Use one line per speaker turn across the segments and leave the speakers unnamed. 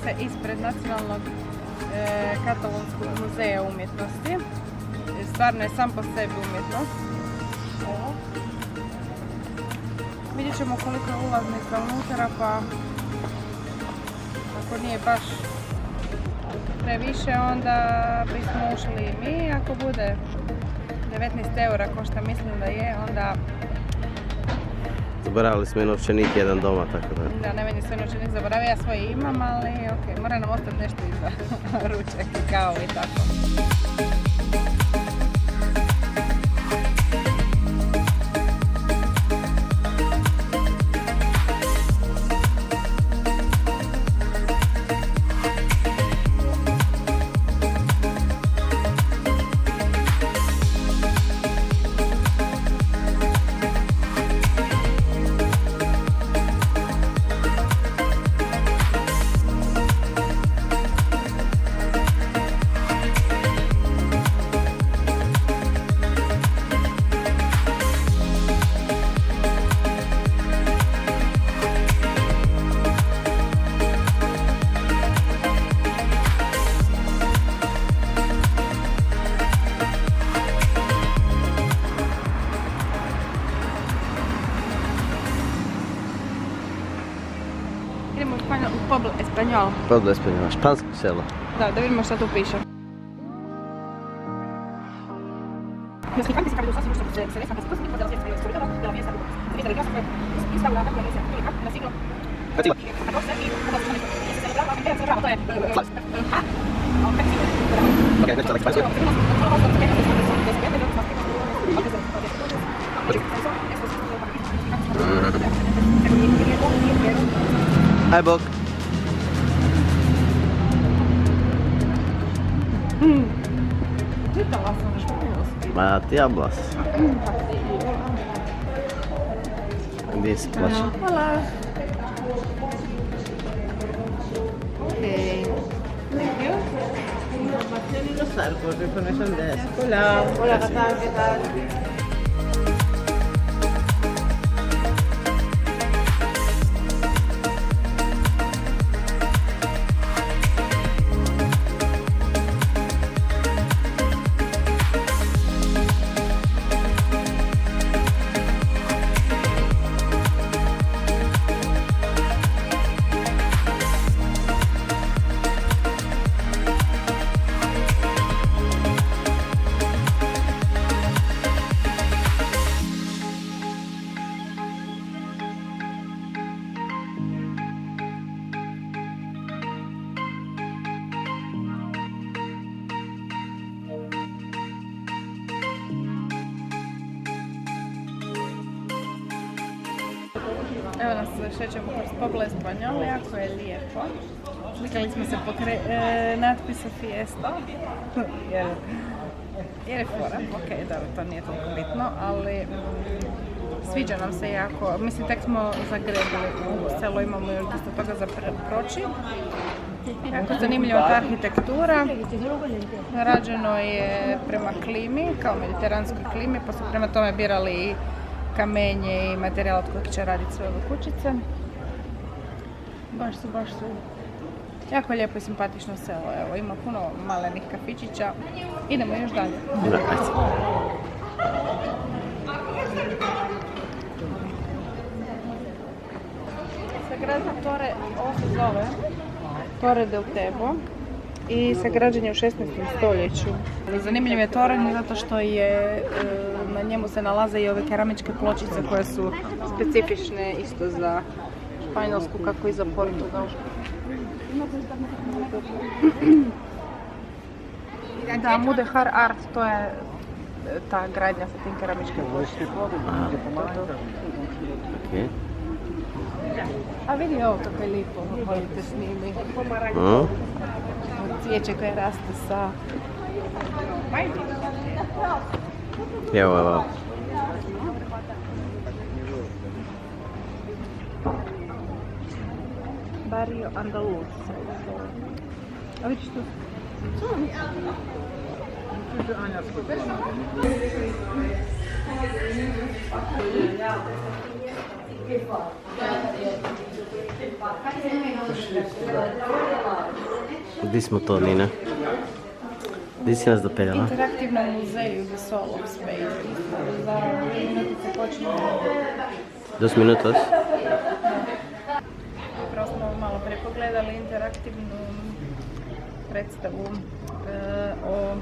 se ispred Nacionalnog katalonskog muzeja umjetnosti. Stvarno je sam po sebi umjetnost. Evo. Vidjet ćemo koliko je ulaznica unutra, pa ako nije baš previše, onda bismo ušli i mi. Ako bude 19 eura, ko što mislim da je, onda...
Zaboravili smo i novčanik jedan doma, tako da...
Da, ne meni sve novčanik zaboravio, ja svoje imam, ali ok, mora nam ostati nešto iza ručak i kao i tako. Idemo u Pobl Espanjol.
Pobl Espanjol, špansko selo.
Da vidimo što tu piše. Los gigantes caballeros hacen se dejan las cosas de la fiesta histórica de la fiesta de la casa fue instaurada en la iglesia católica en el siglo XIV y se celebraba en el batalla
Okay, next like spicy. Hi, Bog. Ma ti hablas. Gdje se plaća?
Hola. Okay. Thank you.
Información y los arcos, información de eso. Hola. Hola, ¿qué tal?
Evo nas šećemo kroz Pobl Espanjol, jako je lijepo. Slikali smo se po natpisu Fiesta, jer je fora, ok, dobro, to nije toliko bitno, ali sviđa nam se jako. Mislim, tek smo zagrebili u selo, imamo još dosta toga za proći. Jako zanimljiva ta arhitektura, rađeno je prema klimi, kao mediteranskoj klimi, pa su prema tome birali i kamenje i materijal od kojeg će raditi sve ove kućice. Baš su jako lijepo i simpatično selo. Evo, ima puno malenih kafičića. Idemo još dalje. Sagrada Torre, ovo se zove Torre del Tebo i sagrađen je u 16. stoljeću. Zanimljiv je toranj zato što je na njemu se nalaze i ove keramičke pločice koje su specifične isto za Španjolsku kako i za Portugal. Da, Mudéjar Art, to je ta gradnja sa tim keramičkim pločicama. A vidi ovo kako je lijepo, volite snimi. Cvijeće koje raste sa...
Evo.
Barrio Andaluz. A vidiš tu?
Di smo to, Nina? Di si nas dopeljala?
Interaktivnom muzeju The Soul of Space. Za 2 minutice počinje.
2 minutos?
Upravo smo malo prepogledali interaktivnu predstavu o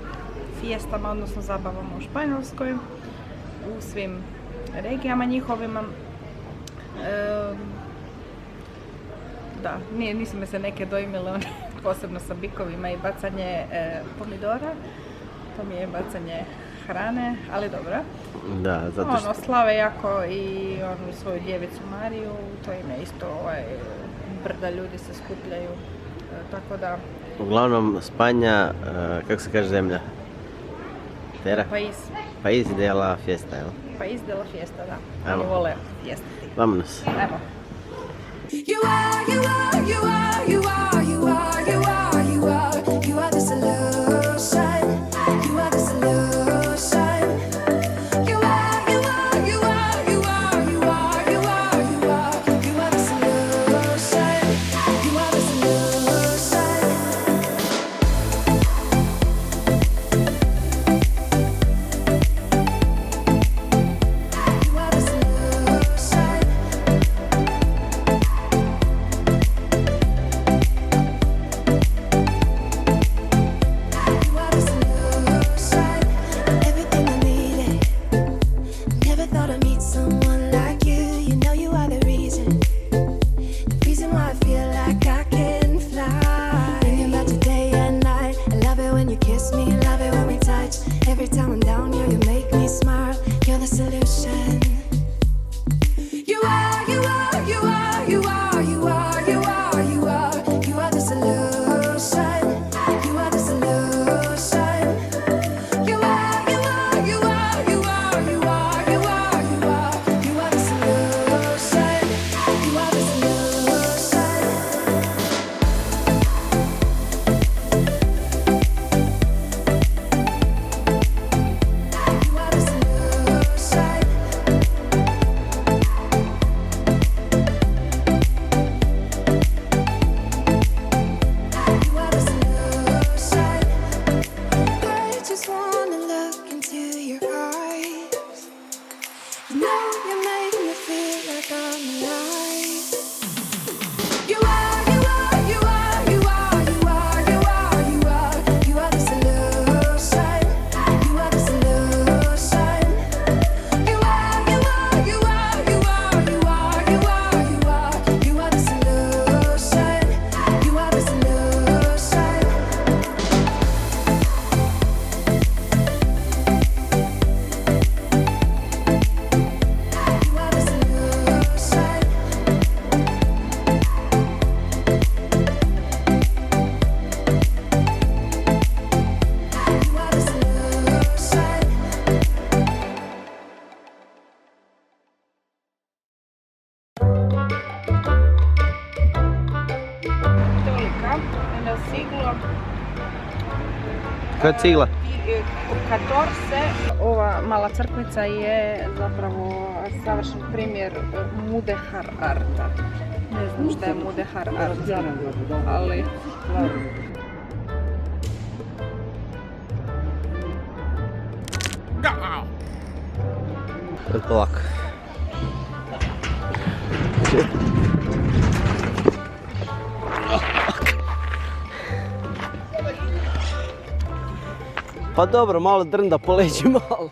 fiestama, odnosno zabavama u Španjolskoj, u svim regijama njihovima. Da, nisu me se neke dojmile, posebno sa bikovima i bacanje pomidora. To mi je bacanje hrane, ali dobro.
Da, zato što...
Slave jako i onu svoju djevicu Mariju, to im je isto brda ljudi se skupljaju, tako da...
Uglavnom, Spanja, kako se kaže zemlja? Tera? País de la fiesta, jel?
País de la fiesta, da.
Evo.
Oni vole fjestati.
Vamonos.
Evo.
You are, you are, you are, you are, you are, you are, you are, you are the solution. You are the solution. You are, you are, you are, you are, you are, you are, you are, you are the solution. You are the solution. You are the solution. You are the solution. Everything I needed. Never thought I'd meet someone like you. You know you are the reason why I feel like I can fly. Thinking about you day and night. I love it when you kiss me, love it when we touch. Every time I'm down here, you make me smile. You're the solution. You are, you are, you are, you are, you are, you are, you are, you are the solution. You are the solution. You are, you are, you are, you are, you are, you are, you are, you are the solution. You are the solution. You are the solution. You are the solution. I just wanna look into your eyes. You know you make me feel like I'm alive. You are, you are, you are, you are, you are, you are, you are, you are the solution. You are the solution. You are, you are, you are, you are, you are, you are, you are, you are the solution. You are the solution. You are the solution. You are the solution.
Tolika, onda siglo
Koja je cigla?
14. Ova mala crkvica je zapravo savršen primjer Mudéjar arta. Ne znam šta je Mudéjar art, ali...
Polako. Pa dobro, malo drnda po leđima, ali...